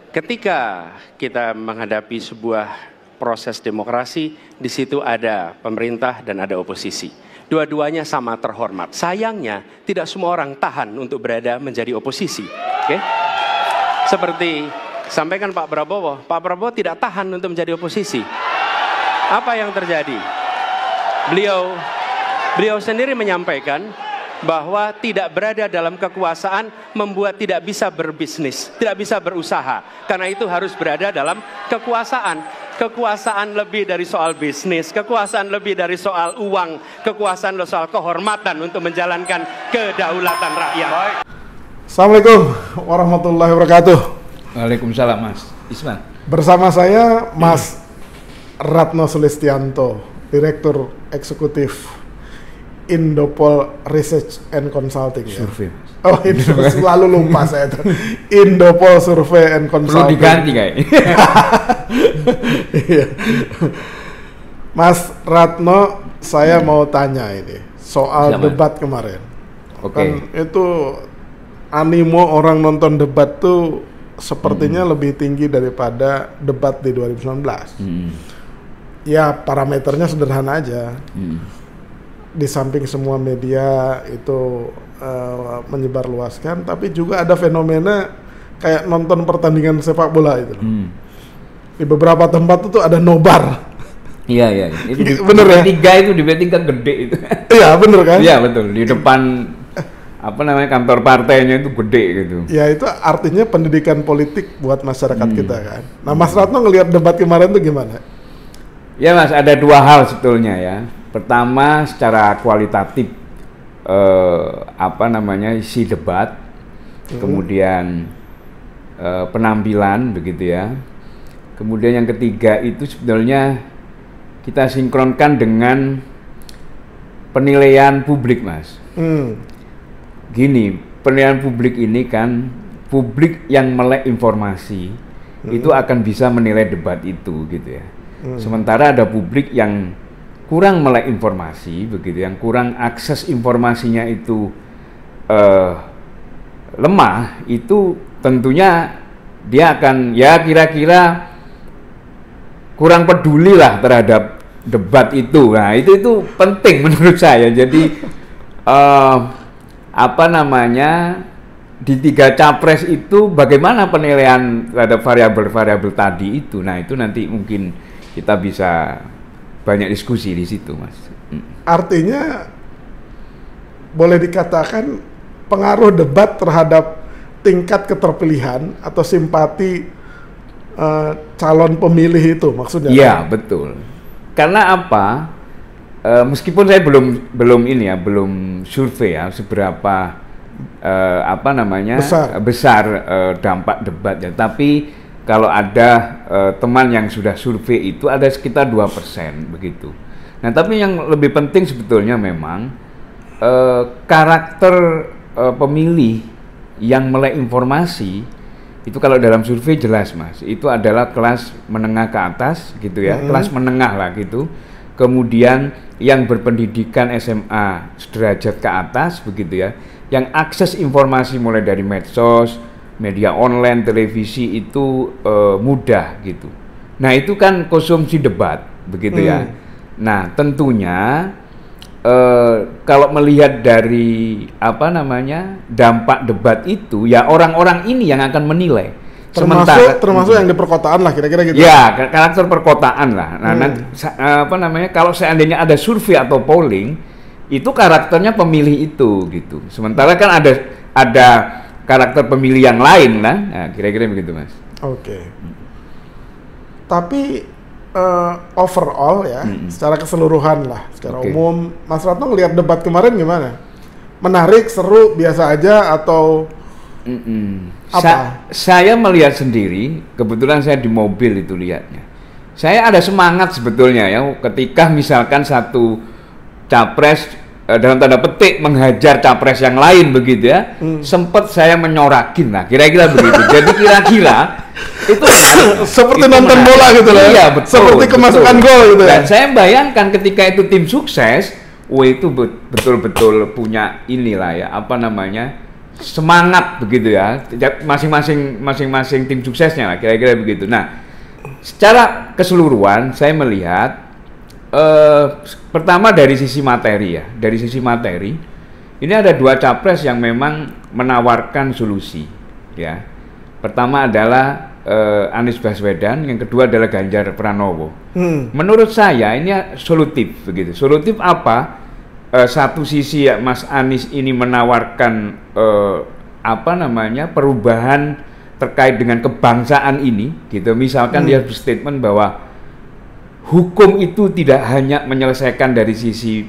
ketika kita menghadapi sebuah proses demokrasi, di situ ada pemerintah dan ada oposisi. Dua-duanya sama terhormat. Sayangnya tidak semua orang tahan untuk berada menjadi oposisi. Oke? Seperti sampaikan Pak Prabowo tidak tahan untuk menjadi oposisi. Apa yang terjadi? Beliau sendiri menyampaikan bahwa tidak berada dalam kekuasaan membuat tidak bisa berbisnis, tidak bisa berusaha. Karena itu harus berada dalam kekuasaan. Kekuasaan lebih dari soal bisnis, kekuasaan lebih dari soal uang, kekuasaan soal kehormatan untuk menjalankan kedaulatan rakyat. Assalamualaikum warahmatullahi wabarakatuh. Waalaikumsalam Mas Isman. Bersama saya Mas Ratno Sulistianto, Direktur Eksekutif Indopol Research and Consulting. Survei. Oh, ini selalu lupa saya itu. Indopol Survey and Consulting. Perlu diganti kayak. Iya. Mas Ratno, saya mau tanya ini soal debat kemarin. Kan itu animo orang nonton debat tuh sepertinya lebih tinggi daripada debat di 2019. Ya parameternya sederhana aja. Di samping semua media itu menyebarluaskan, tapi juga ada fenomena kayak nonton pertandingan sepak bola itu. Di beberapa tempat itu ada nobar. Iya. Itu bener ya? Di B3 kan gede itu. Iya bener kan? Iya betul. Di depan kantor partainya itu gede gitu. Ya itu artinya pendidikan politik buat masyarakat kita kan. Nah Mas Ratno ngelihat debat kemarin itu gimana? Ya Mas, ada dua hal sebetulnya ya. Pertama secara kualitatif isi debat, kemudian penampilan begitu ya. Kemudian yang ketiga itu sebetulnya kita sinkronkan dengan penilaian publik Mas. Gini, penilaian publik ini kan publik yang melek informasi itu akan bisa menilai debat itu gitu ya. Sementara ada publik yang kurang melek informasi begitu, yang kurang akses informasinya itu lemah, itu tentunya dia akan ya kira-kira kurang peduli lah terhadap debat itu. Nah itu penting menurut saya. Jadi di 3 capres itu bagaimana penilaian terhadap variabel-variabel tadi itu. Nah itu nanti mungkin kita bisa banyak diskusi di situ Mas. Artinya boleh dikatakan pengaruh debat terhadap tingkat keterpilihan atau simpati calon pemilih itu maksudnya? Iya betul. Karena apa? Meskipun saya belum survei ya seberapa besar dampak debat ya. Tapi kalau ada teman yang sudah survei itu ada sekitar 2% begitu. Nah tapi yang lebih penting sebetulnya memang karakter pemilih yang melek informasi itu kalau dalam survei jelas Mas, itu adalah kelas menengah ke atas gitu ya, kelas menengah lah gitu. Kemudian yang berpendidikan SMA sederajat ke atas begitu ya, yang akses informasi mulai dari medsos, media online, televisi itu mudah gitu. Nah itu kan konsumsi debat begitu ya. Nah tentunya kalau melihat dari dampak debat itu ya orang-orang ini yang akan menilai. Termasuk yang di perkotaan lah kira-kira gitu. Ya karakter perkotaan lah. Nah nanti, kalau seandainya ada survei atau polling itu karakternya pemilih itu gitu. Sementara kan ada karakter pemilih yang lain lah. Nah, kira-kira begitu Mas. Oke. Tapi overall ya, secara keseluruhan lah, secara umum, Mas Ratno ngelihat debat kemarin gimana? Menarik, seru, biasa aja atau apa? Saya melihat sendiri, kebetulan saya di mobil itu lihatnya. Saya ada semangat sebetulnya ya, ketika misalkan satu capres dalam tanda petik menghajar capres yang lain begitu ya, sempat saya menyorakin lah, kira-kira begitu. Jadi kira-kira itu seperti nonton bola gitu loh. Iya, betul. Seperti kemasukan gol gitu ya. Dan saya bayangkan ketika itu tim sukses, itu betul-betul punya inilah ya, semangat begitu ya, masing-masing tim suksesnya lah, kira-kira begitu. Nah, secara keseluruhan saya melihat pertama dari sisi materi ya, dari sisi materi ini ada dua capres yang memang menawarkan solusi ya. Pertama adalah Anies Baswedan, yang kedua adalah Ganjar Pranowo. Menurut saya ini solutif begitu. Solutif apa? Satu sisi ya, Mas Anies ini menawarkan perubahan terkait dengan kebangsaan ini gitu. Misalkan dia berstatement bahwa hukum itu tidak hanya menyelesaikan dari sisi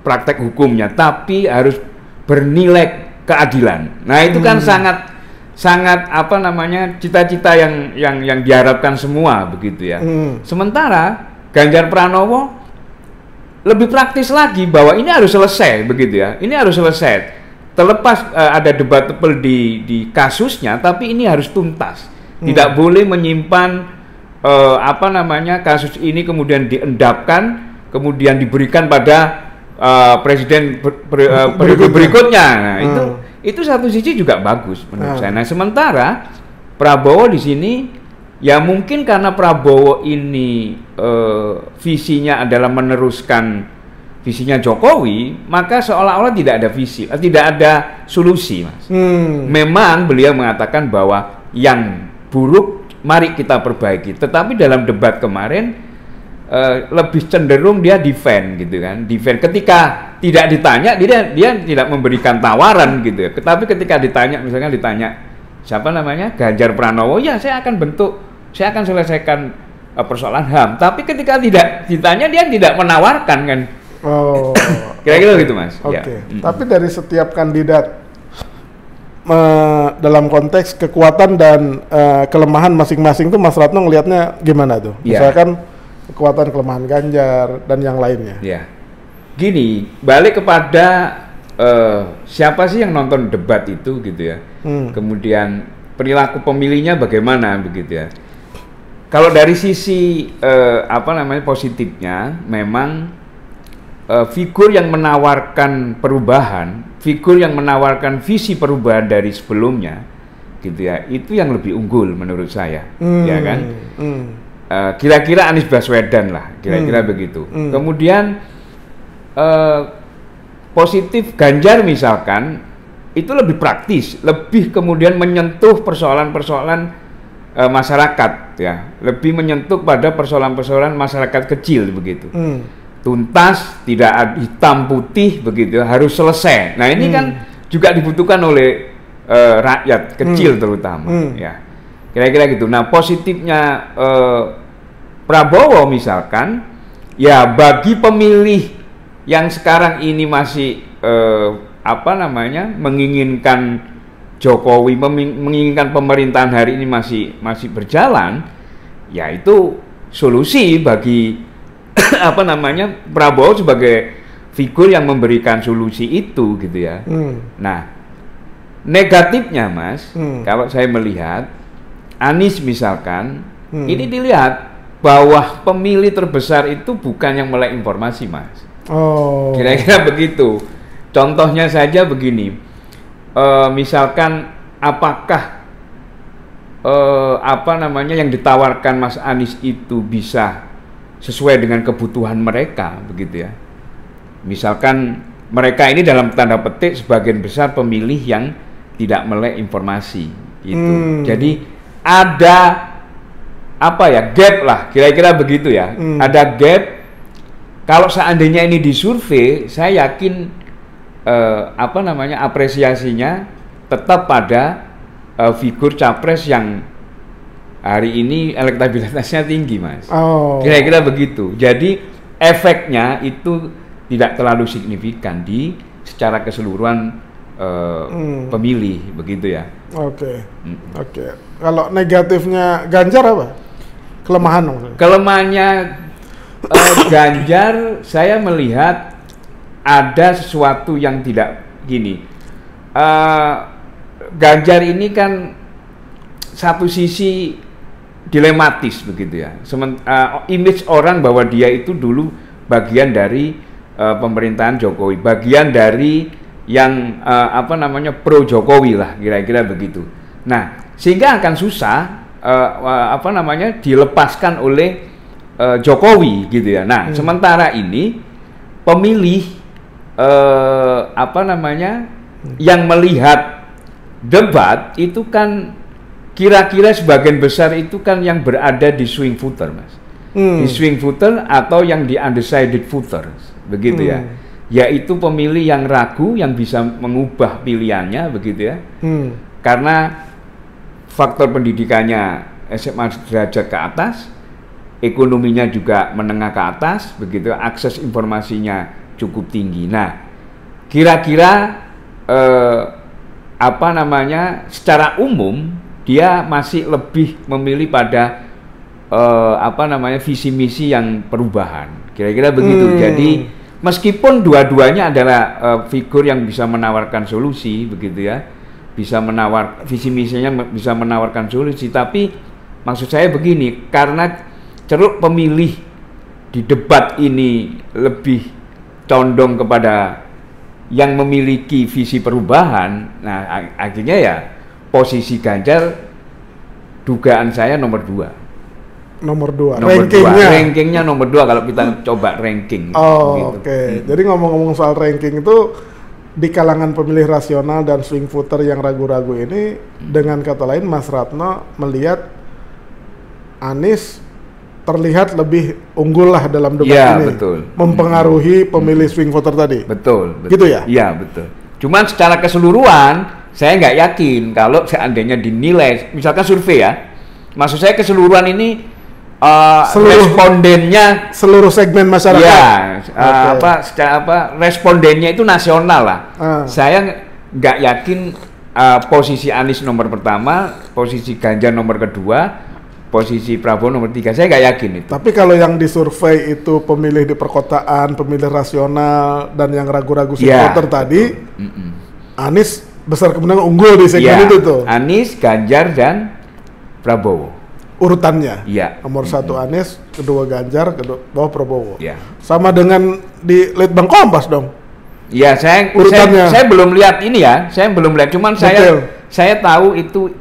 praktek hukumnya, tapi harus bernilai keadilan. Nah, itu kan sangat cita-cita yang diharapkan semua begitu ya. Sementara Ganjar Pranowo lebih praktis lagi bahwa ini harus selesai begitu ya. Ini harus selesai. Terlepas ada debatable di kasusnya, tapi ini harus tuntas. Tidak boleh menyimpan kasus ini kemudian diendapkan, kemudian diberikan pada presiden berikutnya. Nah, itu satu sisi juga bagus menurut saya. Nah, sementara Prabowo di sini ya mungkin karena Prabowo ini visinya adalah meneruskan visinya Jokowi, maka seolah-olah tidak ada visi, tidak ada solusi, Mas. Memang beliau mengatakan bahwa yang buruk mari kita perbaiki. Tetapi dalam debat kemarin lebih cenderung dia defend gitu kan. Defend ketika tidak ditanya dia tidak memberikan tawaran gitu ya. Tetapi ketika ditanya, misalnya ditanya siapa namanya? Ganjar Pranowo, ya saya akan selesaikan persoalan HAM. Tapi ketika tidak ditanya dia tidak menawarkan kan. Oh. Kira-kira gitu, Mas. Oke. Ya. Tapi dari setiap kandidat dalam konteks kekuatan dan kelemahan masing-masing tuh Mas Ratno ngelihatnya gimana tuh? Ya. Misalkan kekuatan kelemahan Ganjar dan yang lainnya. Ya. Gini, balik kepada siapa sih yang nonton debat itu gitu ya. Kemudian perilaku pemilihnya bagaimana begitu ya. Kalau dari sisi positifnya memang figur yang menawarkan perubahan, figur yang menawarkan visi perubahan dari sebelumnya, gitu ya, itu yang lebih unggul menurut saya, ya kan? Kira-kira Anies Baswedan lah, kira-kira begitu. Kemudian positif Ganjar misalkan, itu lebih praktis, lebih kemudian menyentuh persoalan-persoalan masyarakat, ya, lebih menyentuh pada persoalan-persoalan masyarakat kecil begitu. Tuntas, tidak hitam putih begitu, harus selesai. Nah, ini kan juga dibutuhkan oleh rakyat kecil terutama, ya. Kira-kira gitu. Nah, positifnya Prabowo misalkan, ya bagi pemilih yang sekarang ini masih menginginkan Jokowi, menginginkan pemerintahan hari ini masih berjalan, ya itu solusi bagi Prabowo sebagai figur yang memberikan solusi itu gitu ya. Nah, negatifnya Mas, kalau saya melihat Anies misalkan, ini dilihat bahwa pemilih terbesar itu bukan yang melek informasi, Mas. Oh. Kira-kira begitu. Contohnya saja begini, misalkan apakah yang ditawarkan Mas Anies itu bisa sesuai dengan kebutuhan mereka begitu ya. Misalkan mereka ini dalam tanda petik sebagian besar pemilih yang tidak melek informasi gitu. Jadi ada gap lah, kira-kira begitu ya. Ada gap. Kalau seandainya ini disurvei, saya yakin apresiasinya tetap pada figur capres yang hari ini elektabilitasnya tinggi, Mas. Oh. Kira-kira begitu. Jadi efeknya itu tidak terlalu signifikan secara keseluruhan pemilih, begitu ya. Oke. Kalau negatifnya Ganjar apa? Kelemahan maksudnya? Kelemahannya Ganjar, saya melihat ada sesuatu yang tidak gini. Ganjar ini kan satu sisi dilematis begitu ya. Image orang bahwa dia itu dulu bagian dari pemerintahan Jokowi, bagian dari yang apa namanya pro Jokowi lah, kira-kira begitu. Nah, sehingga akan susah apa namanya dilepaskan oleh Jokowi gitu ya. Nah, sementara ini pemilih apa namanya yang melihat debat itu kan kira-kira sebagian besar itu kan yang berada di swing voter, Mas. Di swing voter atau yang di undecided voters, begitu ya. Yaitu pemilih yang ragu, yang bisa mengubah pilihannya, begitu ya. Karena faktor pendidikannya SMA derajat ke atas, ekonominya juga menengah ke atas, begitu, akses informasinya cukup tinggi. Nah, kira-kira apa namanya, secara umum dia masih lebih memilih pada apa namanya visi misi yang perubahan, kira-kira begitu. Jadi meskipun dua-duanya adalah figur yang bisa menawarkan solusi, begitu ya, bisa visi misinya bisa menawarkan solusi, tapi maksud saya begini, karena ceruk pemilih di debat ini lebih condong kepada yang memiliki visi perubahan. Nah, akhirnya ya posisi Ganjar dugaan saya nomor 2. Nomor 2. Rankingnya nomor 2 kalau kita coba ranking. Oh, gitu. Oke. Jadi ngomong-ngomong soal ranking itu, di kalangan pemilih rasional dan swing voter yang ragu-ragu ini, dengan kata lain Mas Ratno melihat Anies terlihat lebih unggul lah dalam debat ini. Betul. Mempengaruhi pemilih swing voter tadi. Betul. Gitu ya? Iya, betul. Cuman secara keseluruhan saya nggak yakin kalau seandainya dinilai, misalkan survei ya, maksud saya keseluruhan ini respondennya seluruh segmen masyarakat. Ya, respondennya itu nasional lah. Saya nggak yakin posisi Anies nomor pertama, posisi Ganjar nomor kedua, posisi Prabowo nomor 3. Saya nggak yakin itu. Tapi kalau yang disurvei itu pemilih di perkotaan, pemilih rasional, dan yang ragu-ragu voter tadi, Anies besar kemungkinan unggul di segmen itu tuh. Anies, Ganjar, dan Prabowo. Urutannya, nomor 1 Anies, kedua Ganjar, kedua bawah Prabowo. Sama dengan di Litbang Kompas dong. Ya, saya belum lihat ini ya, saya belum lihat. Cuman saya tahu itu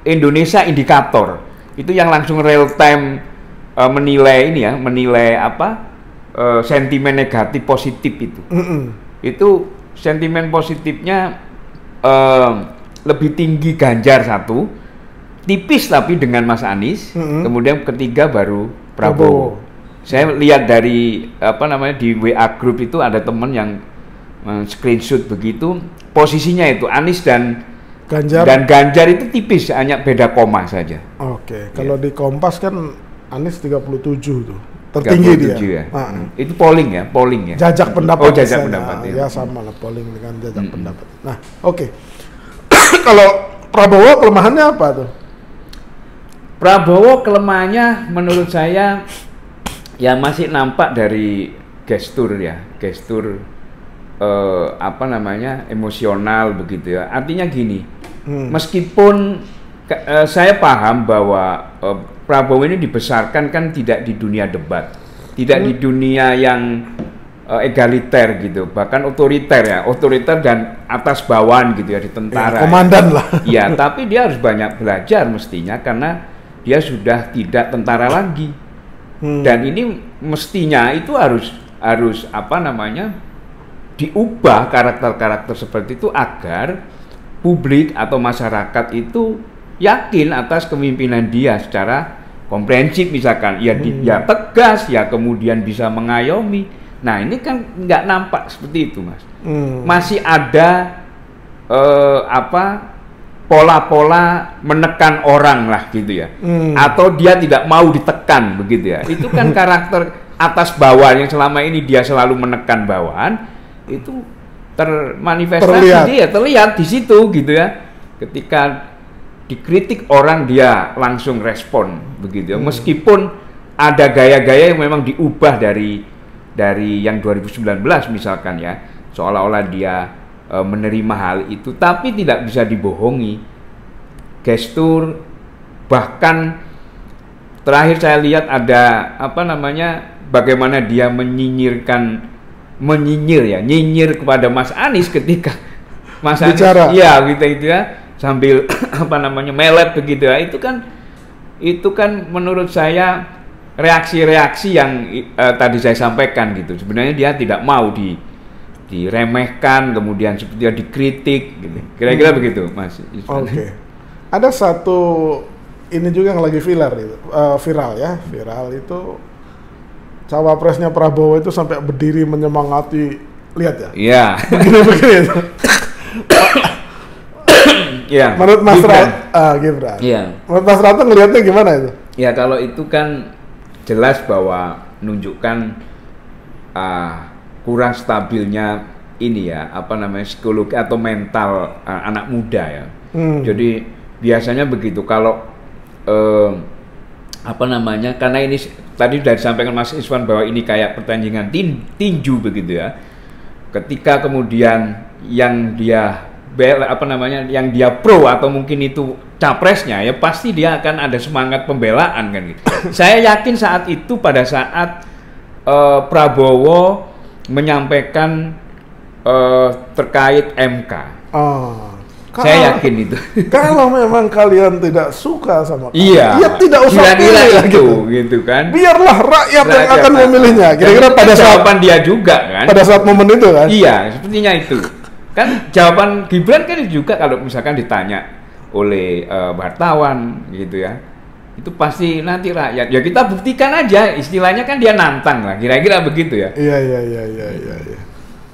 Indonesia Indikator itu yang langsung real time menilai ini ya, menilai apa sentimen negatif positif itu. Itu sentimen positifnya lebih tinggi Ganjar 1. Tipis tapi dengan Mas Anies, kemudian ketiga baru Prabowo. Saya lihat dari apa namanya di WA group itu ada teman yang screenshot begitu, posisinya itu Anies dan Ganjar itu tipis, hanya beda koma saja. Oke, kalau di Kompas kan Anies 37 tuh, tertinggi 37 dia. Ya. Itu polling ya. Jajak pendapat. Jajak pendapat. Ya sama lah polling dengan jajak pendapat. Nah, oke. Kalau Prabowo kelemahannya apa tuh? Prabowo kelemahannya menurut saya ya masih nampak dari gestur apa namanya emosional begitu ya. Artinya gini, meskipun saya paham bahwa Prabowo ini dibesarkan kan tidak di dunia debat, tidak di dunia yang egaliter gitu, bahkan otoriter dan atas bawahan gitu ya, di tentara. Komandan lah. Ya, tapi dia harus banyak belajar mestinya karena dia sudah tidak tentara lagi. Dan ini mestinya itu harus apa namanya diubah karakter-karakter seperti itu agar publik atau masyarakat itu yakin atas kepemimpinan dia secara komprehensif, misalkan ya dia tegas, ya kemudian bisa mengayomi. Nah, ini kan nggak nampak seperti itu, Mas. Masih ada pola-pola menekan orang lah gitu ya, atau dia tidak mau ditekan begitu ya. Itu kan karakter atas bawahan yang selama ini dia selalu menekan bawahan, itu termanifestasi terlihat di situ gitu ya. Ketika dikritik orang dia langsung respon begitu ya. Meskipun ada gaya-gaya yang memang diubah dari yang 2019 misalkan ya, seolah-olah dia menerima hal itu, tapi tidak bisa dibohongi. Gestur, bahkan terakhir saya lihat ada apa namanya, bagaimana dia menyinyirkan nyinyir kepada Mas Anies ketika Mas Anies bicara. Iya gitu ya, sambil melet begitu ya. Itu kan menurut saya reaksi-reaksi yang tadi saya sampaikan gitu. Sebenarnya dia tidak mau diremehkan, kemudian seperti dikritik gitu. Kira-kira begitu, Mas. Oke. Ada satu ini juga yang lagi viral itu cawapresnya Prabowo itu sampai berdiri menyemangati, lihat ya. Iya. Begini itu. Iya. Menurut Mas Gibran. Iya. Menurut Mas Ratna ngelihatnya gimana itu? Ya kalau itu kan jelas bahwa menunjukkan kurang stabilnya ini ya, psikologi atau mental anak muda ya. Jadi biasanya begitu kalau karena ini tadi sudah disampaikan Mas Iswan bahwa ini kayak pertandingan tinju begitu ya. Ketika kemudian yang dia yang dia pro atau mungkin itu capresnya ya, pasti dia akan ada semangat pembelaan kan gitu. Saya yakin saat itu pada saat Prabowo menyampaikan terkait MK. Saya yakin itu. Kalau memang kalian tidak suka sama kami, ya tidak usah pilih gitu kan. Biarlah rakyat yang akan memilihnya. Kira-kira pada jawaban dia juga kan. Pada saat momen itu kan. Iya, sepertinya itu. Kan jawaban Gibran kan juga kalau misalkan ditanya oleh wartawan gitu ya. Itu pasti nanti rakyat. Ya kita buktikan aja, istilahnya kan dia nantang lah. Kira-kira begitu ya. Iya.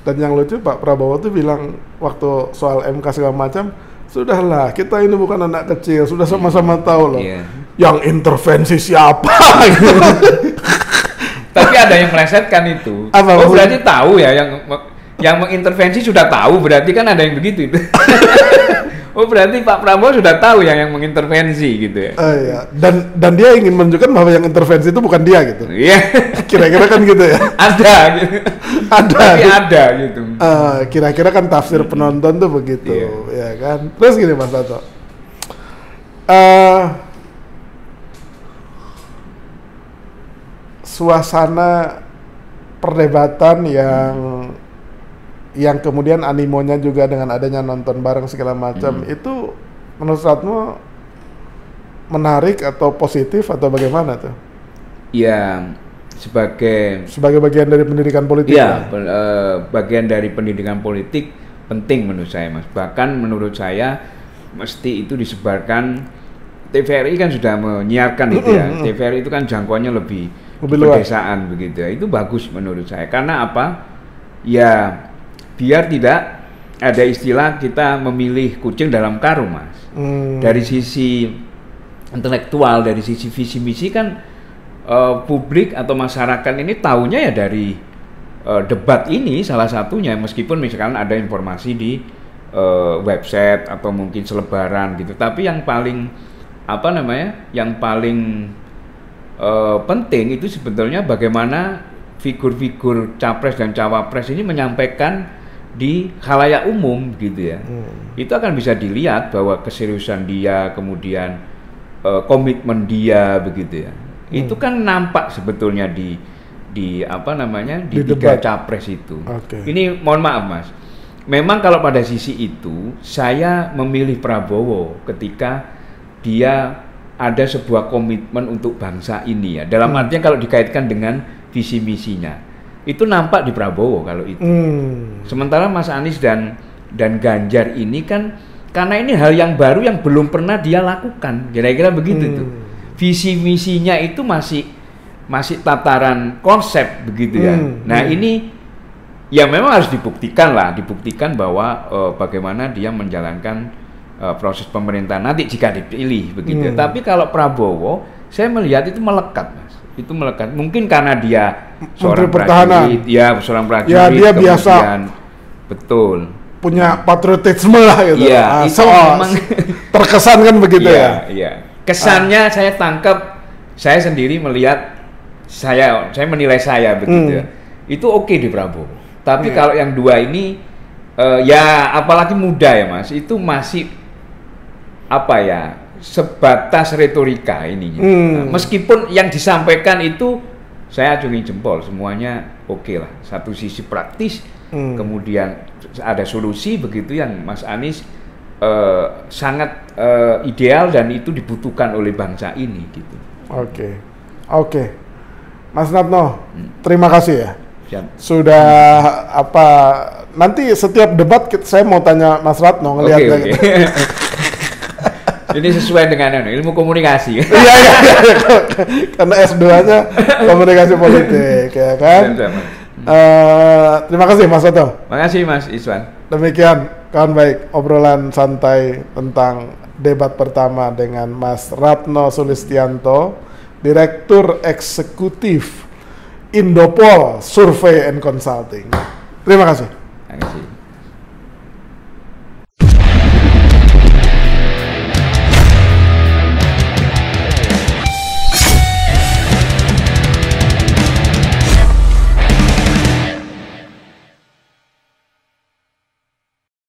Dan yang lucu Pak Prabowo tuh bilang waktu soal MK segala macam, sudahlah kita ini bukan anak kecil, sudah sama-sama tahu loh. Yang intervensi siapa gitu. Tapi ada yang melesetkan itu. Berarti tahu ya yang mengintervensi sudah tahu, berarti kan ada yang begitu itu. Berarti Pak Prabowo sudah tahu yang mengintervensi gitu ya. Iya. Dan dia ingin menunjukkan bahwa yang intervensi itu bukan dia gitu. Iya. Kira-kira kan gitu ya. Ada gitu. Ada gitu. Kira-kira kan tafsir penonton tuh begitu, ya kan. Terus gini Mas Toto. Suasana perdebatan yang kemudian animonya juga dengan adanya nonton bareng segala macam, itu menurut Ratno menarik atau positif atau bagaimana tuh? Ya, sebagai bagian dari pendidikan politik. Iya, bagian dari pendidikan politik penting menurut saya, Mas. Bahkan menurut saya mesti itu disebarkan. TVRI kan sudah menyiarkan itu ya. TVRI itu kan jangkauannya lebih pedesaan begitu ya. Itu bagus menurut saya. Karena apa? Ya biar tidak ada istilah kita memilih kucing dalam karung, Mas. Dari sisi intelektual, dari sisi visi misi kan publik atau masyarakat ini taunya ya dari debat ini salah satunya, meskipun misalkan ada informasi di website atau mungkin selebaran gitu. Tapi yang paling penting itu sebetulnya bagaimana figur-figur capres dan cawapres ini menyampaikan di khalayak umum gitu ya. Itu akan bisa dilihat bahwa keseriusan dia, kemudian komitmen dia begitu ya. Itu kan nampak sebetulnya di tiga capres itu. Ini mohon maaf Mas, memang kalau pada sisi itu saya memilih Prabowo ketika dia ada sebuah komitmen untuk bangsa ini ya. Dalam artian kalau dikaitkan dengan visi misinya. Itu nampak di Prabowo kalau itu. Sementara Mas Anies dan Ganjar ini kan karena ini hal yang baru yang belum pernah dia lakukan. Kira-kira begitu tuh. Visi misinya itu masih tataran konsep begitu ya. Nah, ini ya memang harus dibuktikan bahwa bagaimana dia menjalankan proses pemerintahan nanti jika dipilih begitu. Tapi kalau Prabowo saya melihat itu melekat, Mas. Itu melekat. Mungkin karena dia seorang prajurit, seorang prajurit. Ya, dia biasa. Betul. Punya patriotisme lah gitu. Iya, itu memang terkesan kan begitu ya. Iya. Kesannya saya tangkap, saya sendiri melihat, saya menilai saya begitu. Itu oke di Prabowo. Tapi kalau yang dua ini, ya apalagi muda ya Mas, itu masih sebatas retorika ininya. Meskipun yang disampaikan itu saya acungi jempol, semuanya oke lah. Satu sisi praktis, kemudian ada solusi begitu yang Mas Anies sangat ideal dan itu dibutuhkan oleh bangsa ini gitu. Oke. Mas Ratno, terima kasih ya. Siap. Sudah nanti setiap debat saya mau tanya Mas Ratno ngelihatnya Oke. gitu. Ini sesuai dengan ilmu komunikasi. Iya. Karena S2-nya komunikasi politik ya kan. Terima kasih Mas Ratno. Terima kasih Mas Iswan. Demikian kawan baik obrolan santai tentang debat pertama dengan Mas Ratno Sulistianto, Direktur Eksekutif Indopol Survey and Consulting. Terima kasih. Terima kasih.